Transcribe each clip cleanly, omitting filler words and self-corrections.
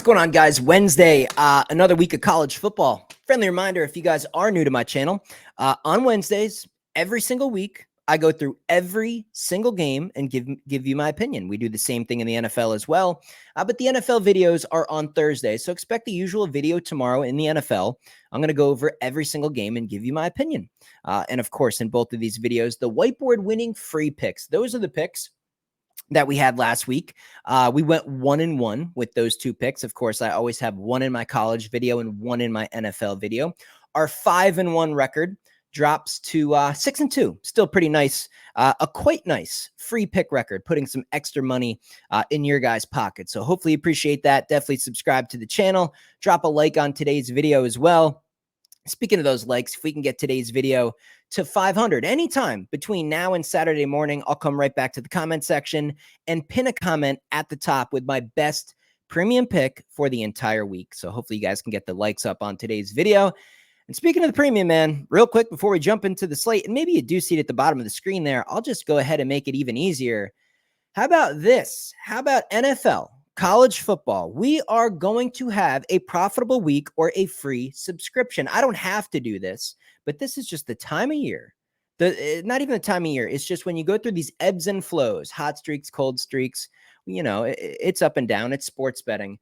What's going on, guys? Wednesday, another week of college football. Friendly reminder, if you guys are new to my channel, on Wednesdays, every single week, I go through every single game and give you my opinion. We do the same thing in the NFL as well, but the NFL videos are on Thursday, so expect the usual video tomorrow in the NFL. I'm going to go over every single game and give you my opinion. And of course, in both of these videos, the whiteboard winning free picks. Those are the picks that we had last week. We went 1-1 with those two picks. Of course, I always have one in my college video and one in my NFL video. Our 5-1 record drops to 6-2. Still pretty nice. A quite nice free pick record, putting some extra money in your guys' pocket. So hopefully you appreciate that. Definitely subscribe to the channel. Drop a like on today's video as well. Speaking of those likes, if we can get today's video to 500 anytime between now and Saturday morning, I'll come right back to the comment section and pin a comment at the top with my best premium pick for the entire week. So hopefully you guys can get the likes up on today's video. And speaking of the premium, man, real quick before we jump into the slate, and maybe you do see it at the bottom of the screen there, I'll just go ahead and make it even easier. How about this? How about NFL? College football, we are going to have a profitable week or a free subscription. I don't have to do this, but this is just the time of year. Not even the time of year. It's just when you go through these ebbs and flows, hot streaks, cold streaks, it's up and down. It's sports betting.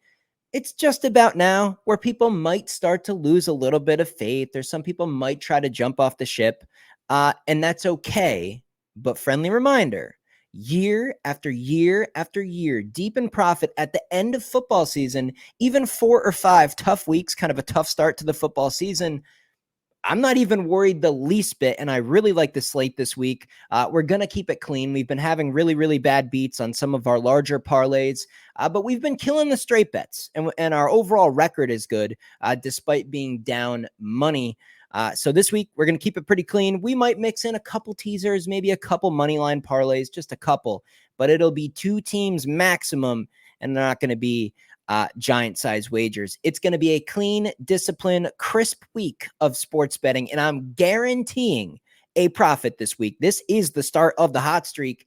It's just about now where people might start to lose a little bit of faith, or some people might try to jump off the ship, and that's okay. But friendly reminder, year after year after year, deep in profit at the end of football season, even 4 or 5 tough weeks, kind of a tough start to the football season. I'm not even worried the least bit, and I really like the slate this week. We're going to keep it clean. We've been having really, really bad beats on some of our larger parlays, but we've been killing the straight bets, and our overall record is good, despite being down money. So this week, we're going to keep it pretty clean. We might mix in a couple teasers, maybe a couple money line parlays, just a couple, but it'll be 2 teams maximum, and they're not going to be giant size wagers. It's going to be a clean, disciplined, crisp week of sports betting, and I'm guaranteeing a profit this week. This is the start of the hot streak.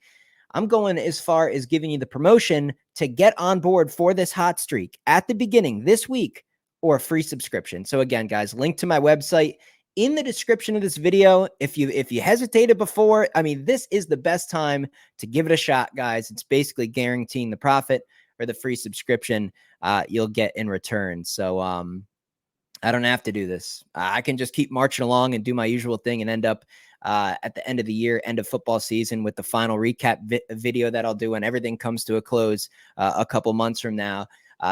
I'm going as far as giving you the promotion to get on board for this hot streak at the beginning this week, or a free subscription. So again, guys, link to my website in the description of this video. If you hesitated before, I mean, this is the best time to give it a shot, guys. It's basically guaranteeing the profit or the free subscription you'll get in return. So I don't have to do this. I can just keep marching along and do my usual thing and end up at the end of the year, end of football season, with the final recap video that I'll do when everything comes to a close a couple months from now,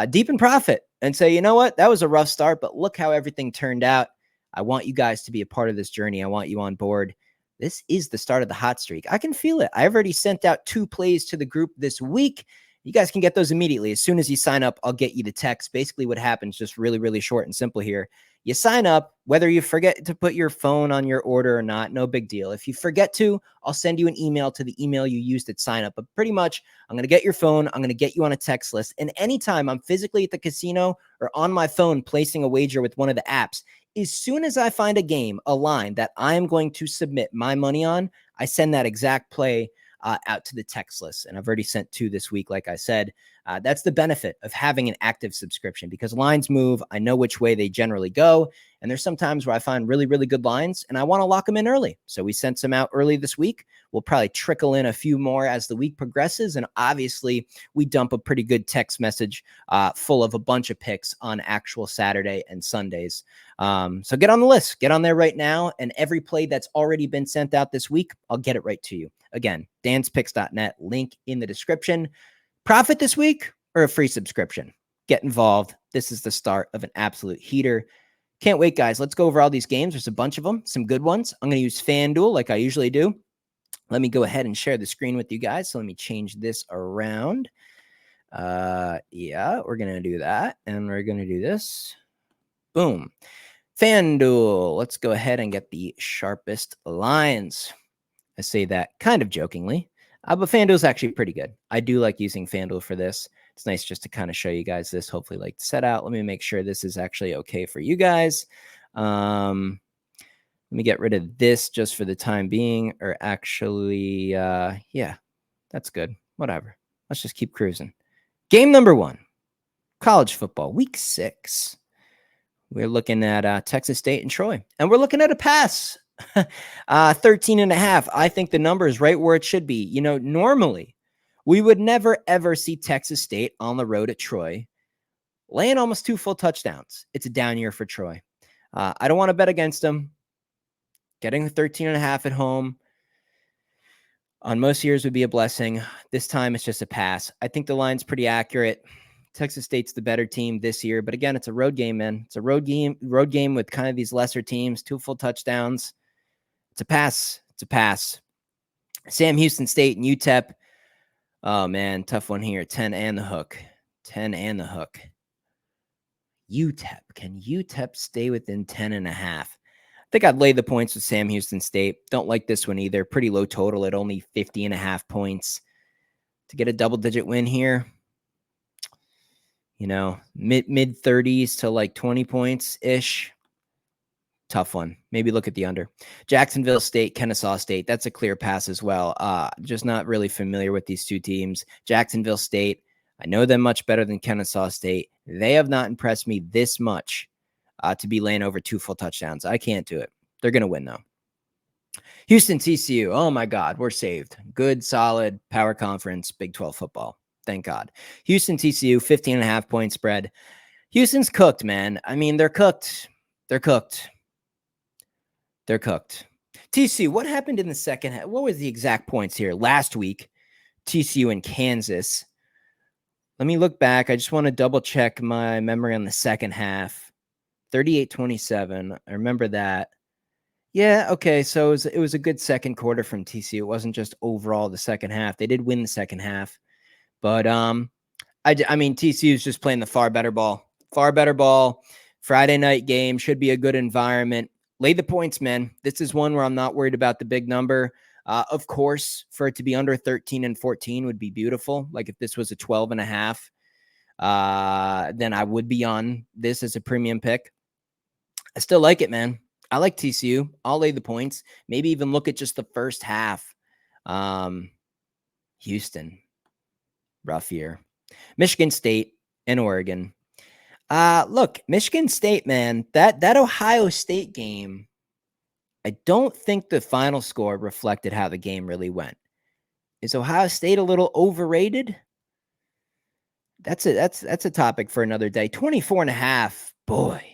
deep in profit, and say, you know what, that was a rough start, but look how everything turned out. I want you guys to be a part of this journey. I want you on board. This is the start of the hot streak. I can feel it. I've already sent out 2 plays to the group this week. You guys can get those immediately. As soon as you sign up, I'll get you the text. Basically what happens, just really, really short and simple here. You sign up, whether you forget to put your phone on your order or not, no big deal. If you forget to, I'll send you an email to the email you used at sign up. But pretty much, I'm going to get your phone. I'm going to get you on a text list. And anytime I'm physically at the casino or on my phone placing a wager with one of the apps, as soon as I find a game, a line that I am going to submit my money on, I send that exact play out to the text list. And I've already sent 2 this week. Like I said, that's the benefit of having an active subscription, because lines move. I know which way they generally go. And there's some times where I find really, really good lines and I want to lock them in early. So we sent some out early this week. We'll probably trickle in a few more as the week progresses. And obviously we dump a pretty good text message full of a bunch of picks on actual Saturday and Sundays. So get on the list, get on there right now. And every play that's already been sent out this week, I'll get it right to you. Again, danspicks.net, link in the description. Profit this week or a free subscription? Get involved. This is the start of an absolute heater. Can't wait, guys. Let's go over all these games. There's a bunch of them, some good ones. I'm going to use FanDuel like I usually do. Let me go ahead and share the screen with you guys. So let me change this around. Yeah, we're going to do that. And we're going to do this. Boom. FanDuel. Let's go ahead and get the sharpest lines. I say that kind of jokingly. But FanDuel is actually pretty good. I do like using FanDuel for this. It's nice just to kind of show you guys this, hopefully like the set out. Let me make sure this is actually okay for you guys. Let me get rid of this just for the time being, or actually, yeah, that's good. Whatever. Let's just keep cruising. Game number 1. college football, week 6. We're looking at Texas State and Troy, and we're looking at a pass. 13.5. I think the number is right where it should be. You know, normally we would never, ever see Texas State on the road at Troy laying almost 2 full touchdowns. It's a down year for Troy. I don't want to bet against them. Getting the 13.5 at home on most years would be a blessing. This time it's just a pass. I think the line's pretty accurate. Texas State's the better team this year, but again, it's a road game, man. It's a road game with kind of these lesser teams, 2 full touchdowns. It's a pass. It's a pass. Sam Houston State and UTEP. Oh, man, tough one here. 10 and the hook. 10 and the hook. UTEP. Can UTEP stay within 10.5? I think I'd lay the points with Sam Houston State. Don't like this one either. Pretty low total at only 50.5 points. To get a double-digit win here, you know, mid 30s to like 20 points-ish. Tough one. Maybe look at the under. Jacksonville State, Kennesaw State. That's a clear pass as well. Just not really familiar with these two teams. Jacksonville State, I know them much better than Kennesaw State. They have not impressed me this much to be laying over 2 full touchdowns. I can't do it. They're going to win, though. Houston TCU. Oh, my God. We're saved. Good, solid, power conference, Big 12 football. Thank God. Houston TCU, 15.5 point spread. Houston's cooked, man. I mean, they're cooked. They're cooked. They're cooked. TCU, what happened in the second half? What was the exact points here? Last week, TCU and Kansas. Let me look back. I just want to double check my memory on the second half. 38-27. I remember that. Yeah, okay. So it was a good second quarter from TCU. It wasn't just overall the second half. They did win the second half. But I mean, TCU is just playing the far better ball. Far better ball. Friday night game. Should be a good environment. Lay the points, man. This is one where I'm not worried about the big number. Of course, for it to be under 13 and 14 would be beautiful. Like if this was a 12.5, then I would be on this as a premium pick. I still like it, man. I like TCU. I'll lay the points. Maybe even look at just the first half. Houston, rough year. Michigan State and Oregon. Look, Michigan State, man, that Ohio State game, I don't think the final score reflected how the game really went. Is Ohio State a little overrated? That's a topic for another day. 24.5, boy.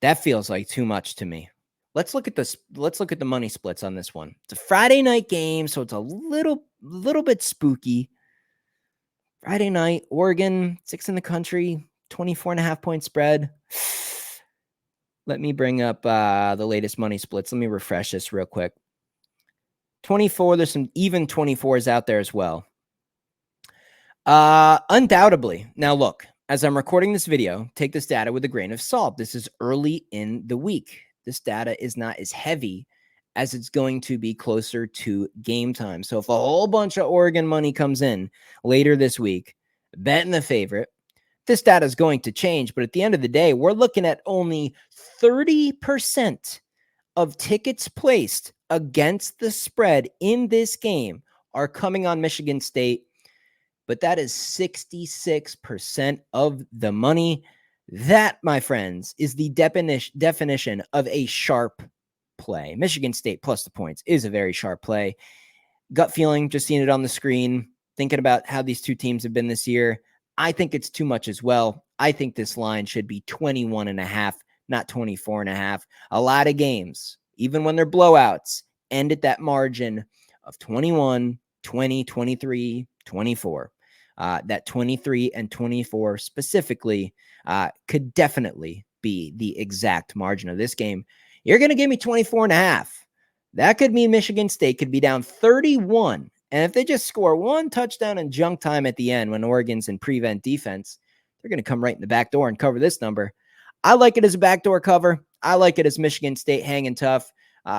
That feels like too much to me. Let's look at this. Let's look at the money splits on this one. It's a Friday night game, so it's a little bit spooky. Friday night, Oregon, 6th in the country, 24.5 point spread. Let me bring up the latest money splits. Let me refresh this real quick. 24, there's some even 24s out there as well. Undoubtedly. Now look, as I'm recording this video, take this data with a grain of salt. This is early in the week. This data is not as heavy as it's going to be closer to game time. So if a whole bunch of Oregon money comes in later this week, betting the favorite, this data is going to change. But at the end of the day, we're looking at only 30% of tickets placed against the spread in this game are coming on Michigan State. But that is 66% of the money. That, my friends, is the definition of a sharp play. Michigan State plus the points is a very sharp play. Gut feeling, just seeing it on the screen, thinking about how these two teams have been this year. I think it's too much as well. I think this line should be 21.5, not 24.5. A lot of games, even when they're blowouts, end at that margin of 21, 20, 23, 24. That 23 and 24 specifically could definitely be the exact margin of this game. You're going to give me 24.5. That could mean Michigan State could be down 31. And if they just score one touchdown in junk time at the end when Oregon's in prevent defense, they're going to come right in the back door and cover this number. I like it as a backdoor cover. I like it as Michigan State hanging tough.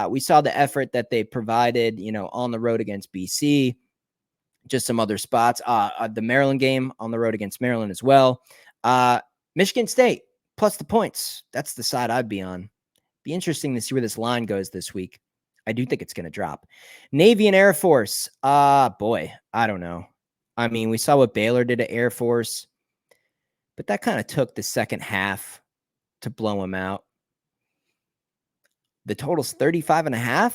We saw the effort that they provided, on the road against BC. Just some other spots. The Maryland game on the road against Maryland as well. Michigan State plus the points. That's the side I'd be on. Be interesting to see where this line goes this week. I do think it's going to drop. Navy and Air Force. Boy, I don't know. I mean, we saw what Baylor did to Air Force. but that kind of took the second half to blow them out. The total's 35.5.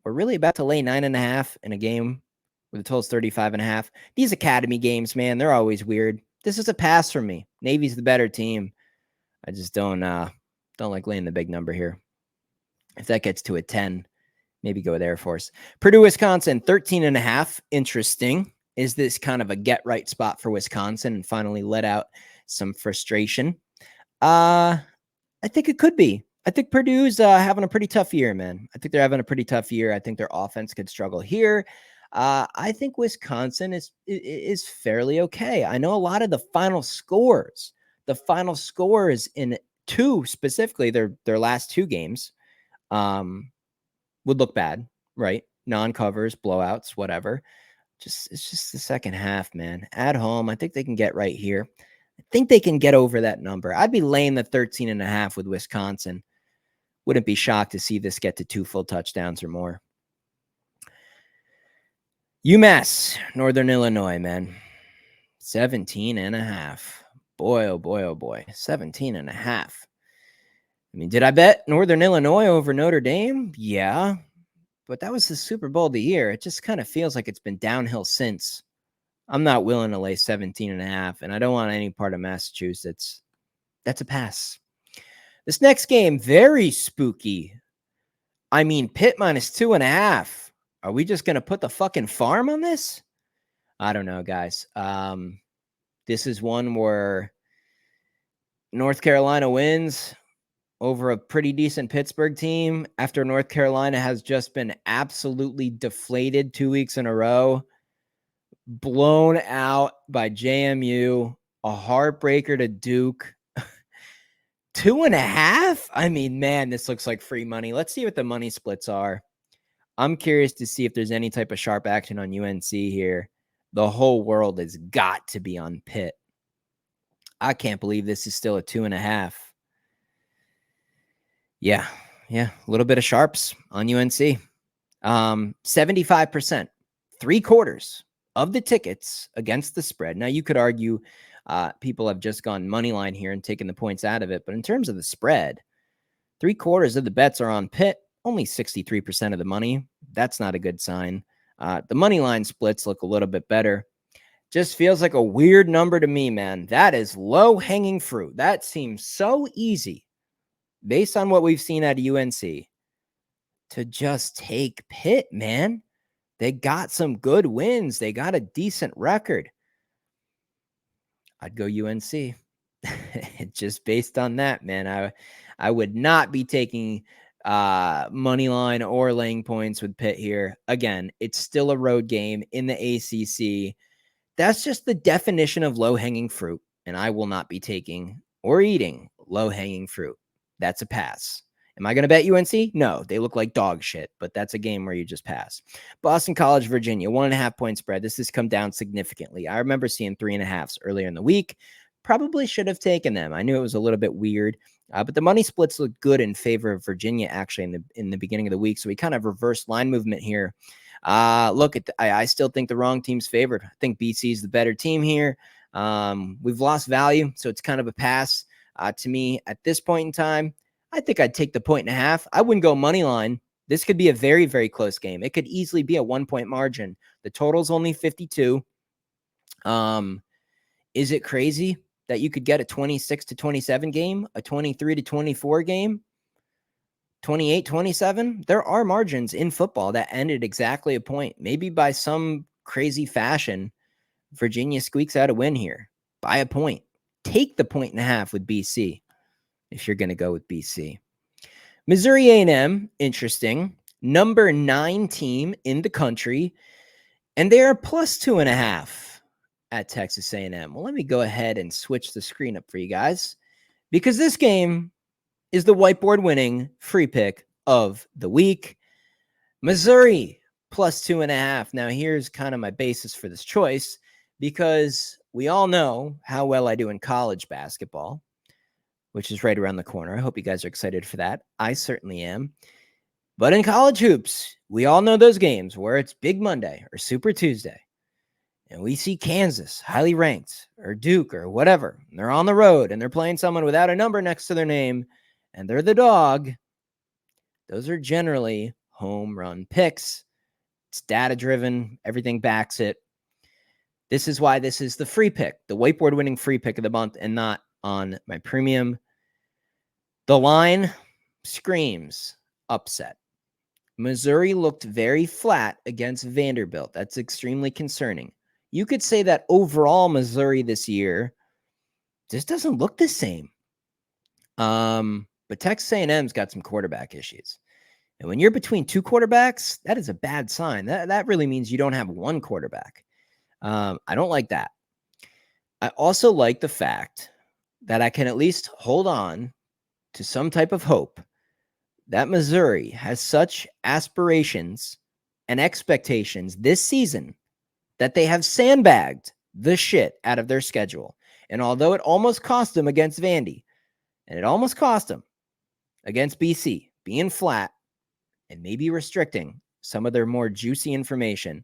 We're really about to lay 9.5 in a game where the total's 35.5. These academy games, man, they're always weird. This is a pass for me. Navy's the better team. I just don't like laying the big number here. If that gets to a 10, maybe go with Air Force. Purdue, Wisconsin, 13.5. Interesting. Is this kind of a get right spot for Wisconsin and finally let out some frustration? I think it could be. I think Purdue's having a pretty tough year, man. I think they're having a pretty tough year. I think their offense could struggle here. I think Wisconsin is fairly okay. I know a lot of the final scores in two, specifically their last two games, would look bad, right? Non-covers, blowouts, whatever. It's just the second half, man. At home, I think they can get right here. I think they can get over that number. I'd be laying the 13.5 with Wisconsin. Wouldn't be shocked to see this get to 2 full touchdowns or more. UMass, Northern Illinois, man. 17.5. Boy, oh boy, oh boy. 17.5. I mean, did I bet Northern Illinois over Notre Dame? Yeah. But that was the Super Bowl of the year. It just kind of feels like it's been downhill since. I'm not willing to lay 17.5, and I don't want any part of Massachusetts. That's a pass. This next game, very spooky. I mean, Pitt minus 2.5. Are we just going to put the fucking farm on this? I don't know, guys. This is one where North Carolina wins over a pretty decent Pittsburgh team after North Carolina has just been absolutely deflated 2 weeks in a row, blown out by JMU, a heartbreaker to Duke. 2.5? I mean, man, this looks like free money. Let's see what the money splits are. I'm curious to see if there's any type of sharp action on UNC here. The whole world has got to be on Pitt. I can't believe this is still a 2.5. Yeah, a little bit of sharps on UNC. 75%, 3/4 of the tickets against the spread. Now, you could argue people have just gone money line here and taken the points out of it. But in terms of the spread, 3/4 of the bets are on Pitt, only 63% of the money. That's not a good sign. The money line splits look a little bit better. Just feels like a weird number to me, man. That is low-hanging fruit. That seems so easy, based on what we've seen out of UNC, to just take Pitt, man. They got some good wins. They got a decent record. I'd go UNC. Just based on that, man. I would not be taking money line or laying points with Pitt here. Again, it's still a road game in the ACC. That's just the definition of low-hanging fruit, and I will not be taking or eating low-hanging fruit. That's a pass. Am I going to bet UNC? No, they look like dog shit, but that's a game where you just pass. Boston College, Virginia, 1.5 point spread. This has come down significantly. I remember seeing 3.5s earlier in the week. Probably should have taken them. I knew it was a little bit weird, but the money splits look good in favor of Virginia actually in the beginning of the week. So we kind of reversed line movement here. Look, I still think the wrong team's favored. I think BC is the better team here. We've lost value, so it's kind of a pass to me at this point in time. I think I'd take the 1.5. I wouldn't go money line. This could be a very, very close game. It could easily be a 1-point margin. The total's only 52. Is it crazy that you could get a 26-27 game, a 23-24 game, 28-27? There are margins in football that ended exactly a point. Maybe by some crazy fashion, Virginia squeaks out a win here by a point. Take the 1.5 with BC if you're going to go with BC. Missouri A&M, interesting. Number 9 team in the country, and they are plus 2.5 at Texas A&M. Well, let me go ahead and switch the screen up for you guys, because this game is the whiteboard winning free pick of the week. Missouri plus 2.5. Now, here's kind of my basis for this choice, because we all know how well I do in college basketball, which is right around the corner. I hope you guys are excited for that. I certainly am. But in college hoops, we all know those games where it's Big Monday or Super Tuesday. and we see Kansas, highly ranked, or Duke, or whatever, and they're on the road, and they're playing someone without a number next to their name, and they're the dog, those are generally home run picks. It's data-driven. Everything backs it. This is why this is the free pick, the whiteboard winning free pick of the month, and not on my premium. The line screams upset. Missouri looked very flat against Vanderbilt. That's extremely concerning. You could say that overall Missouri this year just doesn't look the same. But Texas A&M's got some quarterback issues. And when you're between two quarterbacks, that is a bad sign. That really means you don't have one quarterback. I don't like that. I also like the fact that I can at least hold on to some type of hope that Missouri has such aspirations and expectations this season that they have sandbagged the shit out of their schedule. And although it almost cost them against Vandy, and it almost cost them against BC, being flat and maybe restricting some of their more juicy information,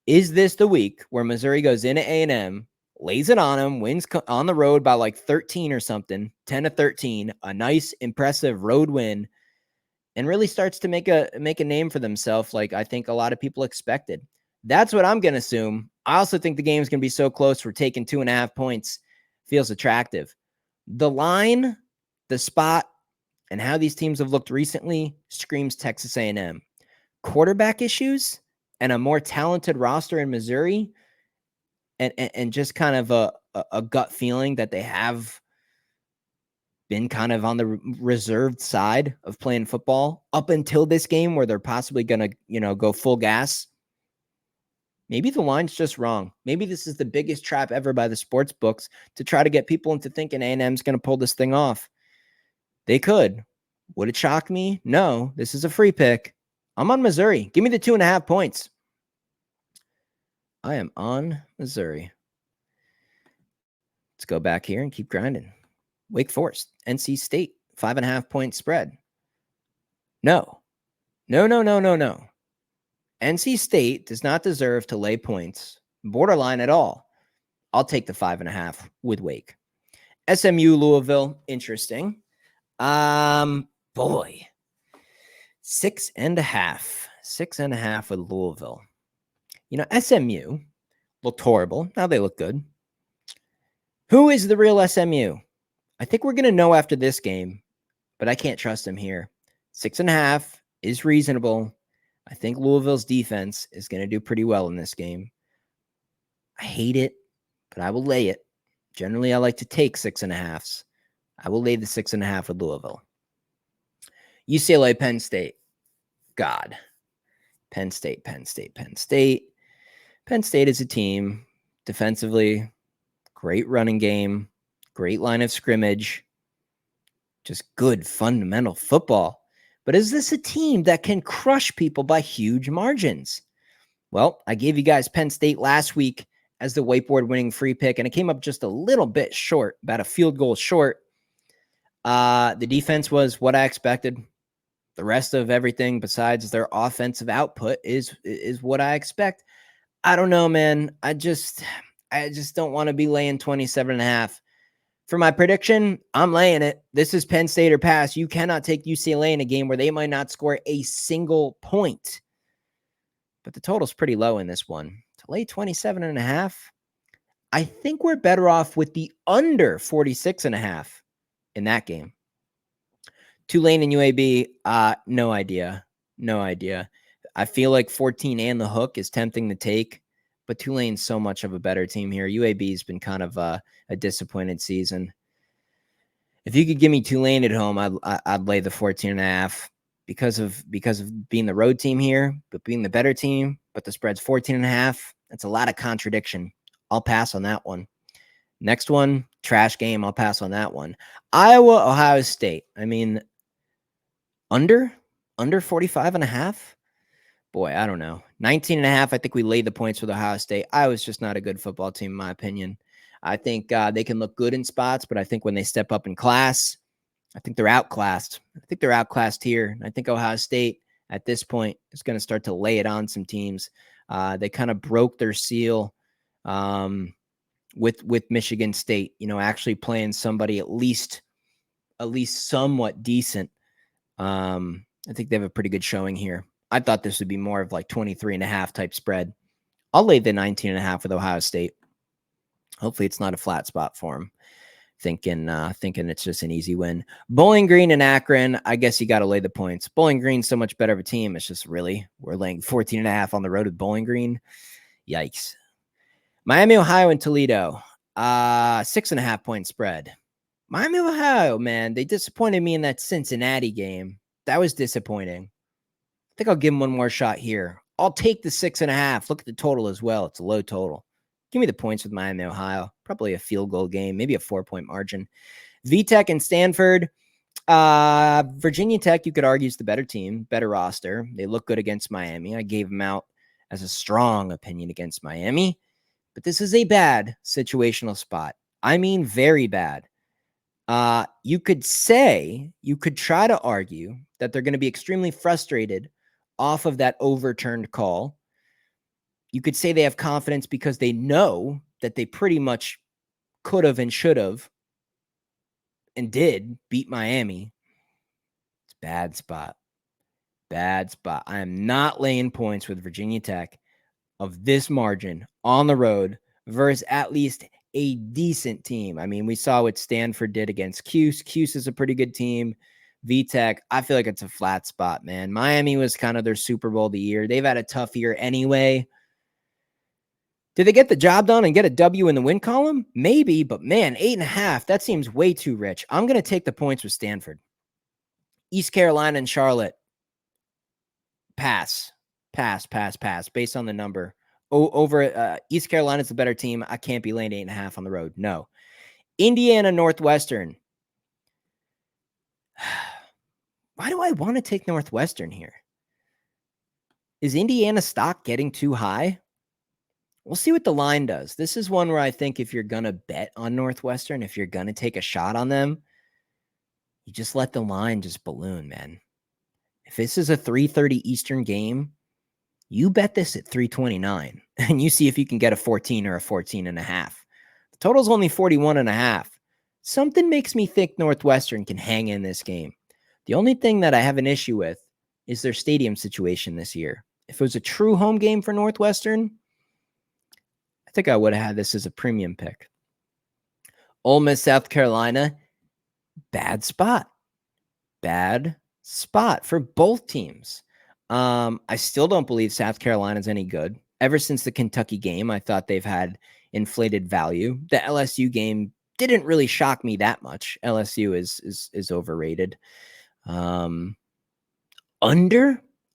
is this the week where Missouri goes into A&M, lays it on them, wins on the road by like 13 or something, 10-13, a nice, impressive road win, and really starts to make a name for themselves like I think a lot of people expected? That's what I'm going to assume. I also think the game's going to be so close, we're taking 2.5 points. Feels attractive. The line, the spot, and how these teams have looked recently screams Texas A&M. Quarterback issues and a more talented roster in Missouri, and just kind of a gut feeling that they have been kind of on the reserved side of playing football up until this game where they're possibly going to, go full gas. Maybe the line's just wrong. Maybe this is the biggest trap ever by the sports books to try to get people into thinking A&M's going to pull this thing off. They could. Would it shock me? No. This is a free pick. I'm on Missouri. Give me the 2.5 points. I am on Missouri. Let's go back here and keep grinding. Wake Forest, NC State, 5.5 point spread. No. NC State does not deserve to lay points, borderline at all. I'll take the 5.5 with Wake. SMU, Louisville, interesting. Boy, 6.5 with Louisville. SMU looked horrible. Now they look good. Who is the real SMU? I think we're going to know after this game, but I can't trust them here. 6.5 is reasonable. I think Louisville's defense is going to do pretty well in this game. I hate it, but I will lay it. Generally, I like to take 6.5s. I will lay the 6.5 with Louisville. UCLA, Penn State. God. Penn State. Penn State is a team defensively, great running game, great line of scrimmage, just good fundamental football. But is this a team that can crush people by huge margins? Well, I gave you guys Penn State last week as the whiteboard winning free pick, and it came up just a little bit short, about a field goal short. The defense was what I expected. The rest of everything besides their offensive output is what I expect. I don't know, man. I just don't want to be laying 27.5. For my prediction, I'm laying it. This is Penn State or pass. You cannot take UCLA in a game where they might not score a single point. But the total's pretty low in this one. To lay 27.5, I think we're better off with the under 46.5 in that game. Tulane and UAB, no idea. I feel like 14 and the hook is tempting to take, but Tulane's so much of a better team here. UAB's been kind of a disappointed season. If you could give me Tulane at home, I'd lay the 14.5 because of being the road team here, but being the better team. But the spread's 14.5. That's a lot of contradiction. I'll pass on that one. Next one, trash game. I'll pass on that one. Iowa, Ohio State. I mean, under 45.5. Boy, I don't know. 19.5. I think we laid the points with Ohio State. Iowa's just not a good football team, in my opinion. I think they can look good in spots, but I think when they step up in class, I think they're outclassed. Here. I think Ohio State at this point is going to start to lay it on some teams. They kind of broke their seal with Michigan State, actually playing somebody at least somewhat decent. I think they have a pretty good showing here. I thought this would be more of like 23.5 type spread. I'll lay the 19.5 with Ohio State. Hopefully it's not a flat spot for them. Thinking it's just an easy win. Bowling Green and Akron, I guess you got to lay the points. Bowling Green's so much better of a team. It's just we're laying 14.5 on the road with Bowling Green. Yikes. Miami, Ohio, and Toledo. 6.5 point spread. Miami, Ohio, man, they disappointed me in that Cincinnati game. That was disappointing. I think I'll give them one more shot here. I'll take the 6.5. Look at the total as well. It's a low total. Give me the points with Miami, Ohio. Probably a field goal game, maybe a 4-point margin. VTech and Stanford. Virginia Tech, you could argue, is the better team, better roster. They look good against Miami. I gave them out as a strong opinion against Miami. But this is a bad situational spot. I mean, very bad. You could try to argue that they're going to be extremely frustrated off of that overturned call. You could say they have confidence because they know that they pretty much could have and should have and did beat Miami. It's a bad spot. Bad spot. I am not laying points with Virginia Tech of this margin on the road versus at least a decent team. I mean, we saw what Stanford did against Cuse. Cuse is a pretty good team. VTech, I feel like it's a flat spot, man. Miami was kind of their Super Bowl of the year. They've had a tough year anyway. Did they get the job done and get a W in the win column? Maybe, but man, 8.5, that seems way too rich. I'm going to take the points with Stanford. East Carolina and Charlotte. Pass, based on the number. Over East Carolina's the better team. I can't be laying 8.5 on the road. No. Indiana, Northwestern. Why do I want to take Northwestern here? Is Indiana stock getting too high? We'll see what the line does. This is one where I think if you're going to bet on Northwestern, if you're going to take a shot on them, you just let the line just balloon, man. If this is a 3:30 Eastern game, you bet this at 329 and you see if you can get a 14 or a 14.5. The total's only 41.5. Something makes me think Northwestern can hang in this game. The only thing that I have an issue with is their stadium situation this year. If it was a true home game for Northwestern, I think I would have had this as a premium pick. Ole Miss, South Carolina, bad spot. Bad spot for both teams. I still don't believe South Carolina's any good. Ever since the Kentucky game, I thought they've had inflated value. The LSU game didn't really shock me that much. LSU is overrated. Under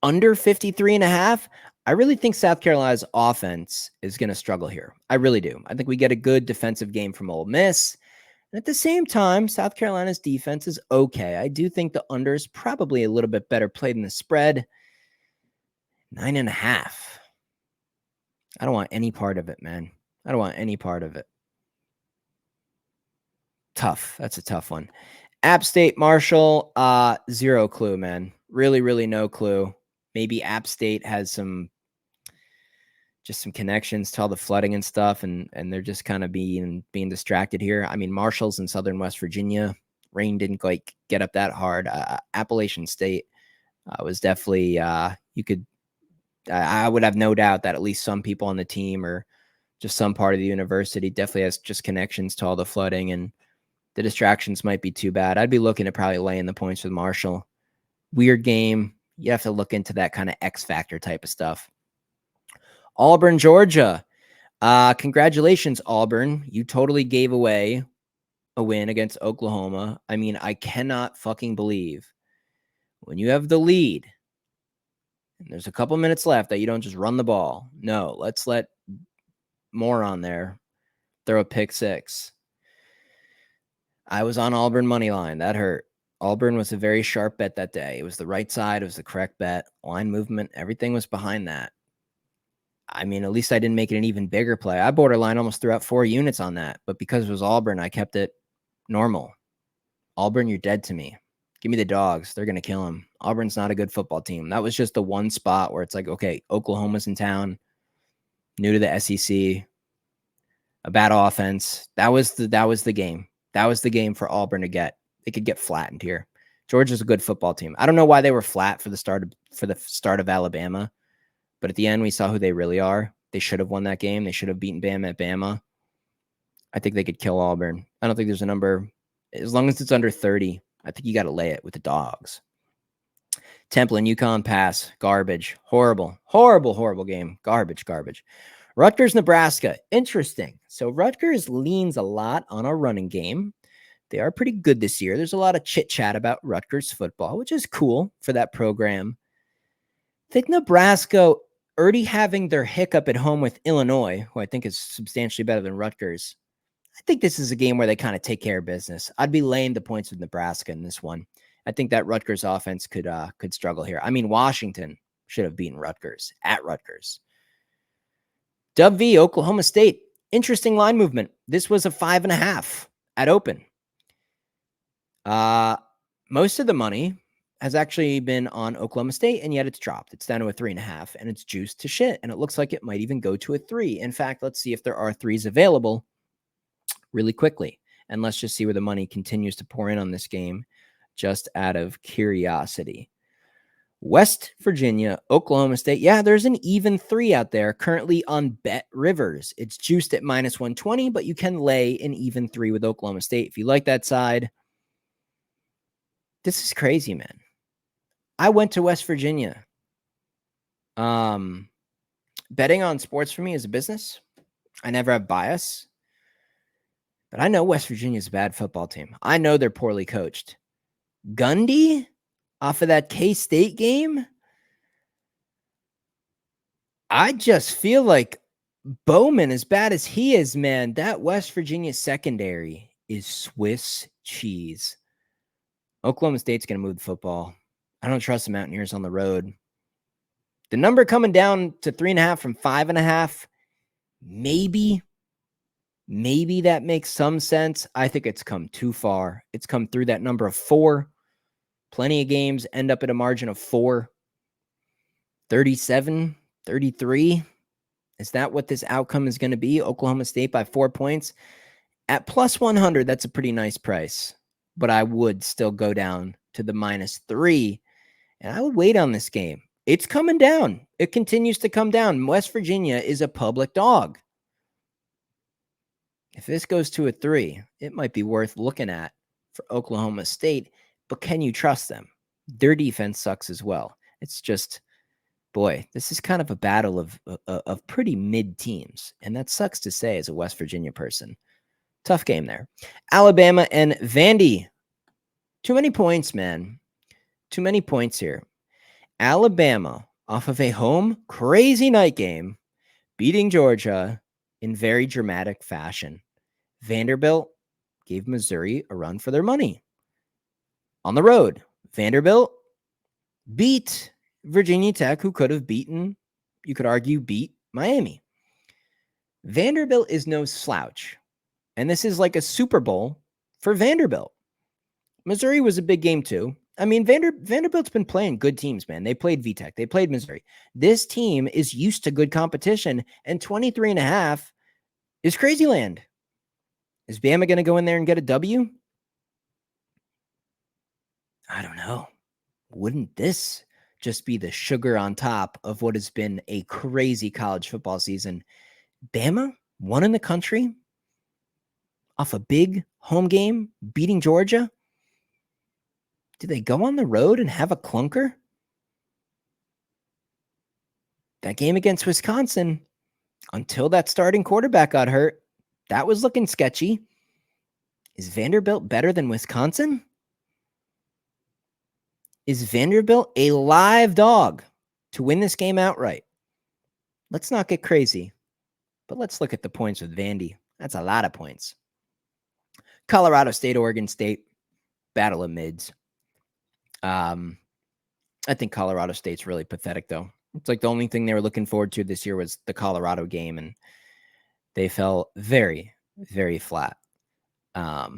53.5. I really think South Carolina's offense is going to struggle here. I really do. I think we get a good defensive game from Ole Miss. And at the same time, South Carolina's defense is okay. I do think the under is probably a little bit better played in the spread. 9.5. I don't want any part of it, man. I don't want any part of it. Tough. That's a tough one. App State, Marshall, zero clue, man. Really, really no clue. Maybe App State has some connections to all the flooding and stuff, and they're just kind of being distracted here. I mean, Marshall's in southern West Virginia. Rain didn't quite get up that hard. Appalachian State was definitely I would have no doubt that at least some people on the team or just some part of the university definitely has just connections to all the flooding, and the distractions might be too bad. I'd be looking at probably laying the points with Marshall. Weird game. You have to look into that kind of X factor type of stuff. Auburn, Georgia. Congratulations, Auburn. You totally gave away a win against Oklahoma. I mean, I cannot fucking believe when you have the lead and there's a couple minutes left that you don't just run the ball. No, let's let Moron there throw a pick six. I was on Auburn money line. That hurt. Auburn was a very sharp bet that day. It was the right side. It was the correct bet. Line movement. Everything was behind that. I mean, at least I didn't make it an even bigger play. I borderline almost threw out 4 units on that. But because it was Auburn, I kept it normal. Auburn, you're dead to me. Give me the dogs. They're going to kill them. Auburn's not a good football team. That was just the one spot where it's like, okay, Oklahoma's in town, new to the SEC. a bad offense. That was the game. That was the game for Auburn to get. They could get flattened here. Georgia's a good football team. I don't know why they were flat for the start of Alabama, but at the end we saw who they really are. They should have won that game. They should have beaten Bama at Bama. I think they could kill Auburn. I don't think there's a number. As long as it's under 30, I think you got to lay it with the dogs. Temple and UConn pass. Garbage. Horrible. Horrible, horrible game. Garbage, garbage. Rutgers, Nebraska. Interesting. So Rutgers leans a lot on a running game. They are pretty good this year. There's a lot of chit-chat about Rutgers football, which is cool for that program. I think Nebraska already having their hiccup at home with Illinois, who I think is substantially better than Rutgers. I think this is a game where they kind of take care of business. I'd be laying the points with Nebraska in this one. I think that Rutgers offense could struggle here. I mean, Washington should have beaten Rutgers at Rutgers. Dub v. Oklahoma State. Interesting line movement. This was a 5.5 at open. Most of the money has actually been on Oklahoma State, and yet it's dropped. It's down to a 3.5, and it's juiced to shit. And it looks like it might even go to a 3. In fact, let's see if there are 3s available really quickly. And let's just see where the money continues to pour in on this game, just out of curiosity. West Virginia, Oklahoma State. Yeah, there's an even 3 out there currently on Bet Rivers. It's juiced at -120, but you can lay an even 3 with Oklahoma State if you like that side. This is crazy, man. I went to West Virginia. Betting on sports for me is a business. I never have bias. But I know West Virginia is a bad football team. I know they're poorly coached. Gundy off of that K-State game? I just feel like Bowman, as bad as he is, man, that West Virginia secondary is Swiss cheese. Oklahoma State's going to move the football. I don't trust the Mountaineers on the road. The number coming down to 3.5 from 5.5, maybe that makes some sense. I think it's come too far. It's come through that number of 4. Plenty of games end up at a margin of 4. 37, 33. Is that what this outcome is going to be? Oklahoma State by 4 points. At +100, that's a pretty nice price. But I would still go down to the -3. And I would wait on this game. It's coming down. It continues to come down. West Virginia is a public dog. If this goes to a 3, it might be worth looking at for Oklahoma State. But can you trust them? Their defense sucks as well. It's just, boy, this is kind of a battle of pretty mid teams. And that sucks to say as a West Virginia person. Tough game there. Alabama and Vandy. Too many points, man. Too many points here. Alabama, off of a home crazy night game, beating Georgia in very dramatic fashion. Vanderbilt gave Missouri a run for their money. On the road, Vanderbilt beat Virginia Tech, who could have beaten, you could argue, beat Miami. Vanderbilt is no slouch. And this is like a Super Bowl for Vanderbilt. Missouri was a big game too. I mean, Vanderbilt's been playing good teams, man. They played VTech. They played Missouri. This team is used to good competition, and 23.5 is crazy land. Is Bama going to go in there and get a W? I don't know. Wouldn't this just be the sugar on top of what has been a crazy college football season? Bama won in the country off a big home game, beating Georgia. Did they go on the road and have a clunker? That game against Wisconsin, until that starting quarterback got hurt, that was looking sketchy. Is Vanderbilt better than Wisconsin? Is Vanderbilt a live dog to win this game outright? Let's not get crazy, but let's look at the points with Vandy. That's a lot of points. Colorado State, Oregon State, battle of mids. I think Colorado State's really pathetic, though. It's like the only thing they were looking forward to this year was the Colorado game, and they fell very, very flat. But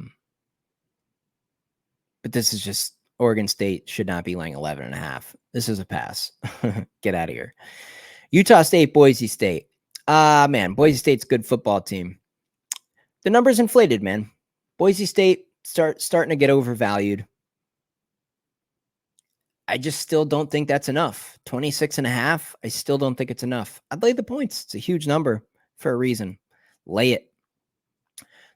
this is just, Oregon State should not be laying 11.5. This is a pass. Get out of here. Utah State, Boise State. Man, Boise State's a good football team. The number's inflated, man. Boise State starting to get overvalued. I just still don't think that's enough. 26.5. I still don't think it's enough. I'd lay the points. It's a huge number for a reason. Lay it.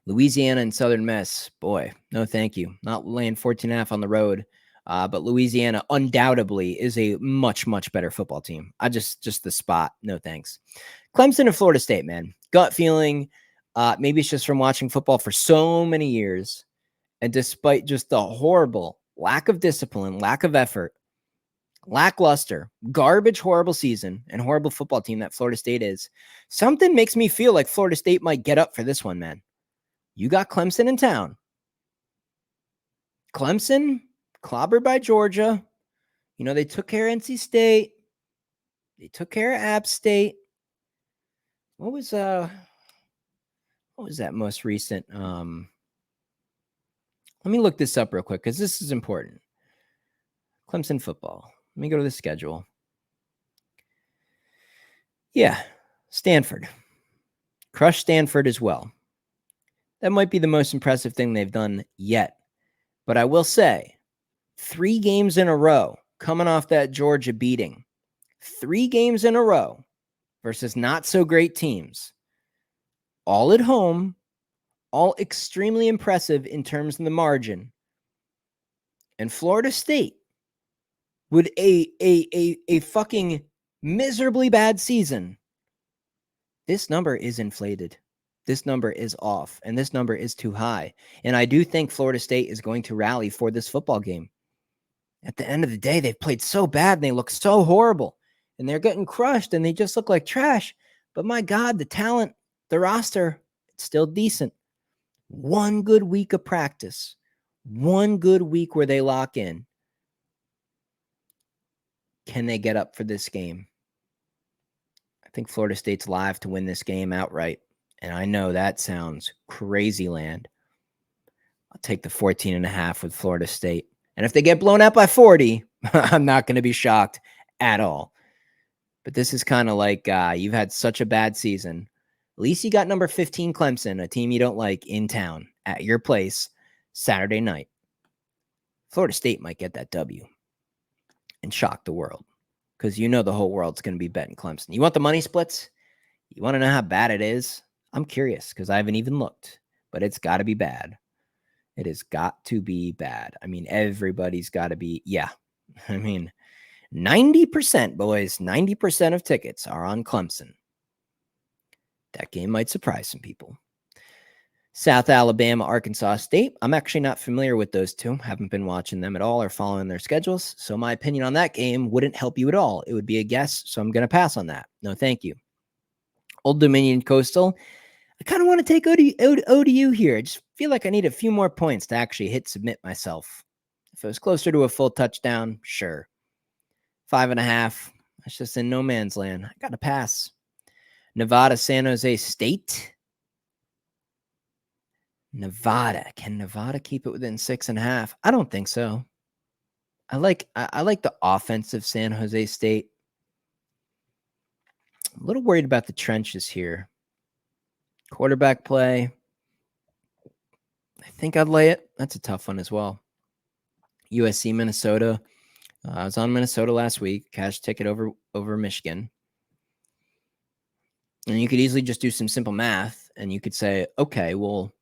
Louisiana and Southern Miss. Boy, no thank you. Not laying 14.5 on the road. But Louisiana undoubtedly is a much, much better football team. Just the spot. No thanks. Clemson and Florida State, man. Gut feeling. Maybe it's just from watching football for so many years. And despite just the horrible lack of discipline, lack of effort, lackluster, garbage, horrible season, and horrible football team that Florida State is, something makes me feel like Florida State might get up for this one, man. You got Clemson in town. Clemson, clobbered by Georgia. You know, they took care of NC State. They took care of App State. What was that most recent? Let me look this up real quick because this is important. Clemson football. Let me go to the schedule. Yeah, Stanford. Crushed Stanford as well. That might be the most impressive thing they've done yet. But I will say, 3 games in a row coming off that Georgia beating. 3 games in a row versus not so great teams. All at home, all extremely impressive in terms of the margin. And Florida State, with a fucking miserably bad season, this number is inflated. This number is off, and this number is too high. And I do think Florida State is going to rally for this football game. At the end of the day, they've played so bad, and they look so horrible, and they're getting crushed, and they just look like trash. But my God, the talent, the roster, it's still decent. One good week of practice, one good week where they lock in. Can they get up for this game? I think Florida State's live to win this game outright. And I know that sounds crazy land. I'll take the 14.5 with Florida State. And if they get blown out by 40, I'm not going to be shocked at all. But this is kind of like you've had such a bad season. At least you got number 15 Clemson, a team you don't like, in town at your place Saturday night. Florida State might get that W and shock the world because you know the whole world's going to be betting Clemson. You want the money splits? You want to know how bad it is? I'm curious because I haven't even looked, but it's got to be bad. It has got to be bad. I mean, everybody's got to be, yeah. I mean, 90%, boys, 90% of tickets are on Clemson. That game might surprise some people. South Alabama, Arkansas State. I'm actually not familiar with those two. Haven't been watching them at all or following their schedules. So my opinion on that game wouldn't help you at all. It would be a guess. So I'm going to pass on that. No, thank you. Old Dominion Coastal. I kind of want to take ODU here. I just feel like I need a few more points to actually hit submit myself. If it was closer to a full touchdown, sure. 5.5. That's just in no man's land. I got to pass. Nevada, San Jose State. Nevada. Can Nevada keep it within 6.5? I don't think so. I like the offensive San Jose State. I'm a little worried about the trenches here. Quarterback play. I think I'd lay it. That's a tough one as well. USC, Minnesota. I was on Minnesota last week. Cash ticket over Michigan. And you could easily just do some simple math. And you could say, okay, well,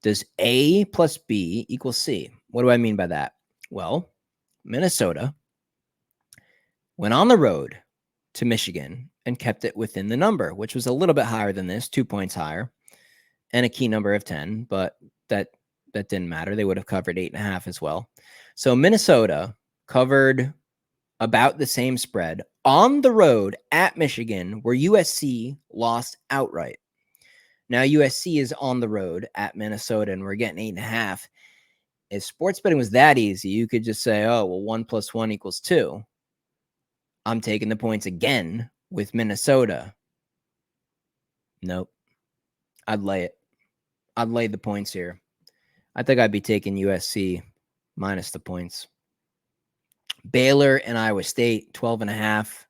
does A plus B equal C? What do I mean by that? Well, Minnesota went on the road to Michigan and kept it within the number, which was a little bit higher than this, 2 points higher, and a key number of 10, but that didn't matter. They would have covered 8.5 as well. So Minnesota covered about the same spread on the road at Michigan, where USC lost outright. Now USC is on the road at Minnesota, and we're getting 8.5. If sports betting was that easy, you could just say, oh, well, 1 + 1 = 2. I'm taking the points again with Minnesota. Nope. I'd lay it. I'd lay the points here. I think I'd be taking USC minus the points. Baylor and Iowa State, 12.5.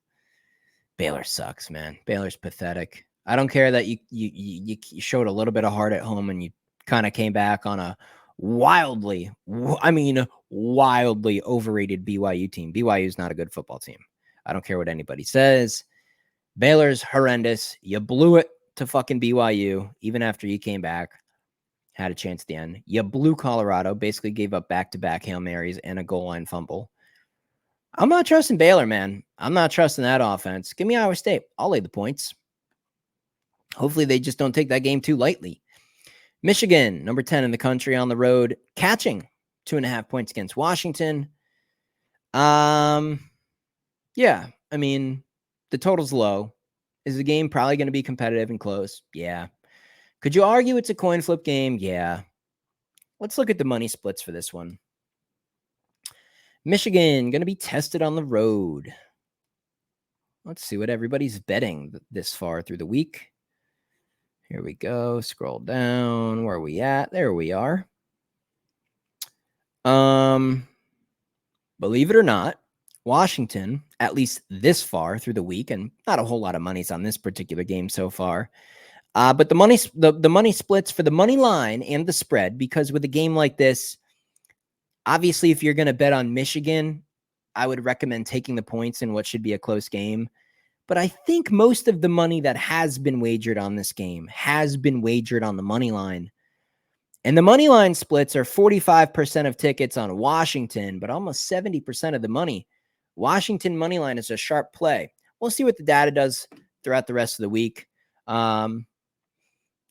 Baylor sucks, man. Baylor's pathetic. I don't care that you showed a little bit of heart at home and you kind of came back on a wildly overrated BYU team. BYU is not a good football team. I don't care what anybody says. Baylor's horrendous. You blew it to fucking BYU even after you came back. Had a chance at the end. You blew Colorado, basically gave up back-to-back Hail Marys and a goal line fumble. I'm not trusting Baylor, man. I'm not trusting that offense. Give me Iowa State. I'll lay the points. Hopefully they just don't take that game too lightly. Michigan, number 10 in the country on the road, catching 2.5 points against Washington. Yeah, I mean, the total's low. Is the game probably going to be competitive and close? Yeah. Could you argue it's a coin flip game? Yeah. Let's look at the money splits for this one. Michigan going to be tested on the road. Let's see what everybody's betting this far through the week. Here we go. Scroll down. Where are we at? There we are. Believe it or not, Washington, at least this far through the week, and not a whole lot of money's on this particular game so far. But the money splits for the money line and the spread, because with a game like this, obviously, if you're going to bet on Michigan, I would recommend taking the points in what should be a close game. But I think most of the money that has been wagered on this game has been wagered on the money line. And the money line splits are 45% of tickets on Washington, but almost 70% of the money. Washington money line is a sharp play. We'll see what the data does throughout the rest of the week. I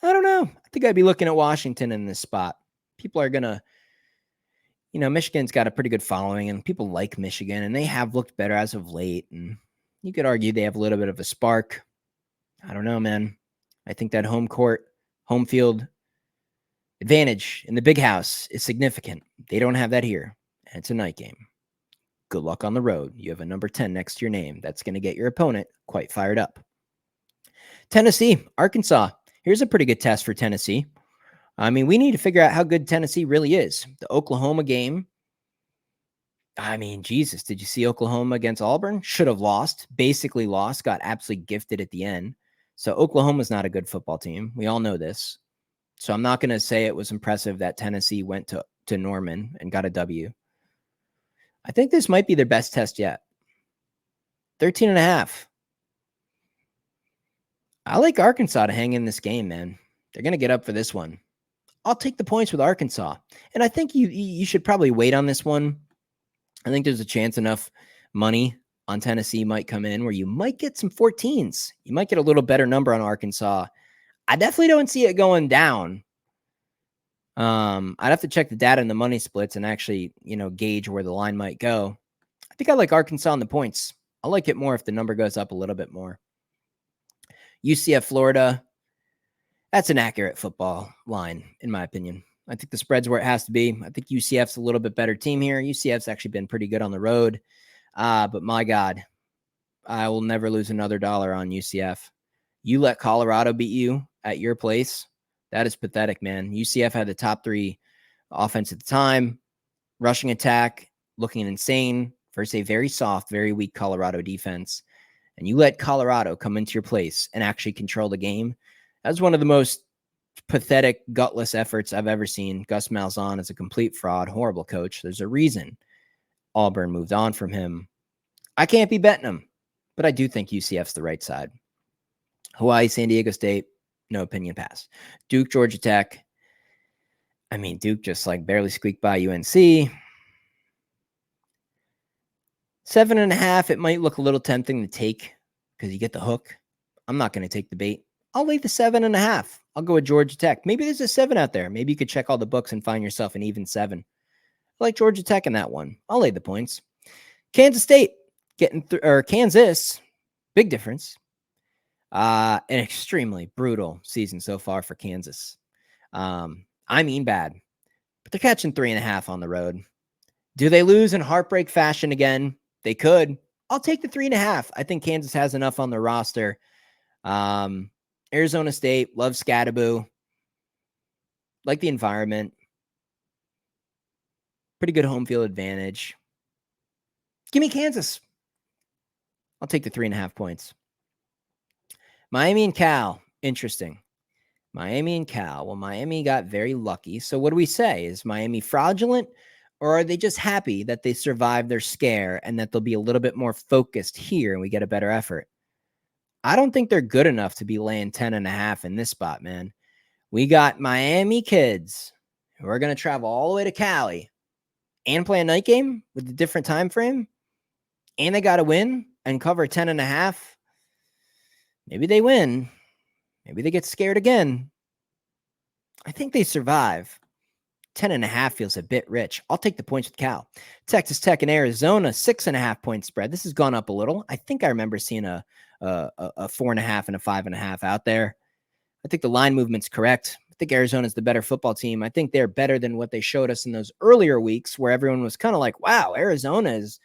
don't know. I think I'd be looking at Washington in this spot. People are going to, Michigan's got a pretty good following, and people like Michigan, and they have looked better as of late. And you could argue they have a little bit of a spark. I don't know, man. I think that home field advantage in the big house is significant. They don't have that here. And it's a night game. Good luck on the road. You have a number 10 next to your name. That's going to get your opponent quite fired up. Tennessee, Arkansas. Here's a pretty good test for Tennessee. I mean, we need to figure out how good Tennessee really is. The Oklahoma game. I mean, Jesus, did you see Oklahoma against Auburn? Should have lost. Basically lost. Got absolutely gifted at the end. So Oklahoma's not a good football team. We all know this. So I'm not going to say it was impressive that Tennessee went to Norman and got a W. I think this might be their best test yet. 13.5. I like Arkansas to hang in this game, man. They're going to get up for this one. I'll take the points with Arkansas. And I think you should probably wait on this one. I think there's a chance enough money on Tennessee might come in where you might get some 14s. You might get a little better number on Arkansas. I definitely don't see it going down. I'd have to check the data and the money splits and actually, gauge where the line might go. I think I like Arkansas on the points. I like it more if the number goes up a little bit more. UCF, Florida. That's an accurate football line, in my opinion. I think the spread's where it has to be. I think UCF's a little bit better team here. UCF's actually been pretty good on the road. But my God, I will never lose another dollar on UCF. You let Colorado beat you at your place. That is pathetic, man. UCF had the top 3 offense at the time. Rushing attack, looking insane versus a very soft, very weak Colorado defense. And you let Colorado come into your place and actually control the game. That was one of the most pathetic, gutless efforts I've ever seen. Gus Malzahn is a complete fraud, horrible coach. There's a reason Auburn moved on from him. I can't be betting him, but I do think UCF's the right side. Hawaii, San Diego State, no opinion pass. Duke, Georgia Tech. I mean, Duke just barely squeaked by UNC. 7.5, it might look a little tempting to take because you get the hook. I'm not going to take the bait. I'll lay the 7.5. I'll go with Georgia Tech. Maybe there's a 7 out there. Maybe you could check all the books and find yourself an even 7. I like Georgia Tech in that one. I'll lay the points. Kansas State Kansas, big difference. An extremely brutal season so far for Kansas. I mean bad, but they're catching 3.5 on the road. Do they lose in heartbreak fashion again? They could. I'll take the 3.5. I think Kansas has enough on their roster. Arizona State, love Scattaboo. Like the environment. Pretty good home field advantage. Give me Kansas. I'll take the 3.5 points. Miami and Cal. Interesting. Miami and Cal. Well, Miami got very lucky. So what do we say? Is Miami fraudulent, or are they just happy that they survived their scare and that they'll be a little bit more focused here and we get a better effort? I don't think they're good enough to be laying 10.5 in this spot, man. We got Miami kids who are going to travel all the way to Cali and play a night game with a different time frame, and they got to win and cover 10.5. Maybe they win. Maybe they get scared again. I think they survive. 10.5 feels a bit rich. I'll take the points with Cal. Texas Tech and Arizona, 6.5 point spread. This has gone up a little. I think I remember seeing a 4.5 and a 5.5 out there. I think the line movement's correct. I think Arizona's the better football team. I think they're better than what they showed us in those earlier weeks where everyone was kind of like, wow, Arizona is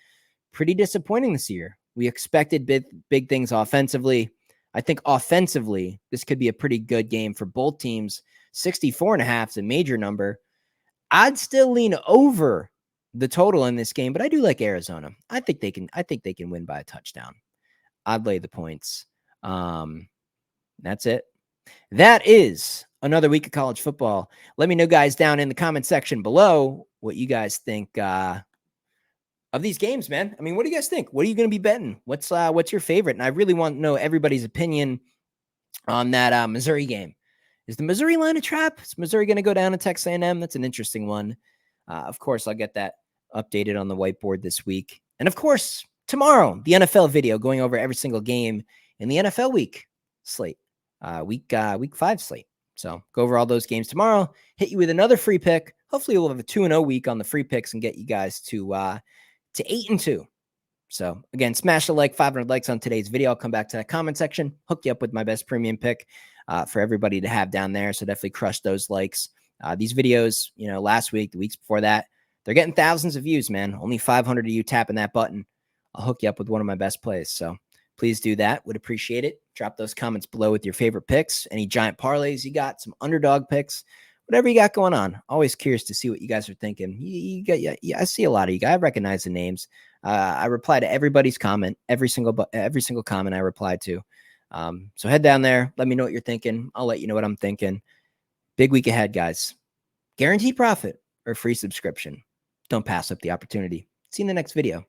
pretty disappointing this year. We expected big things offensively. I think offensively, this could be a pretty good game for both teams. 64.5 is a major number. I'd still lean over the total in this game, but I do like Arizona. I think they can win by a touchdown. I'd lay the points. That's it. That is another week of college football. Let me know, guys, down in the comment section below what you guys think of these games, man. I mean, what do you guys think? What are you going to be betting? What's your favorite? And I really want to know everybody's opinion on that Missouri game. Is the Missouri line a trap? Is Missouri going to go down to Texas A&M? That's an interesting one. Of course, I'll get that updated on the whiteboard this week. And of course, tomorrow, the NFL video going over every single game in the NFL week slate, week 5 slate. So go over all those games tomorrow. Hit you with another free pick. Hopefully, we'll have a 2-0 week on the free picks and get you guys to 8-2. So again, smash the like, 500 likes on today's video. I'll come back to that comment section, hook you up with my best premium pick for everybody to have down there. So definitely crush those likes. These videos, last week, the weeks before that, they're getting thousands of views, man. Only 500 of you tapping that button. I'll hook you up with one of my best plays. So please do that. Would appreciate it. Drop those comments below with your favorite picks, any giant parlays you got, some underdog picks, whatever you got going on. Always curious to see what you guys are thinking. I see a lot of you guys. I recognize the names. I reply to everybody's comment, every single comment I reply to. So head down there. Let me know what you're thinking. I'll let you know what I'm thinking. Big week ahead, guys. Guaranteed profit or free subscription. Don't pass up the opportunity. See you in the next video.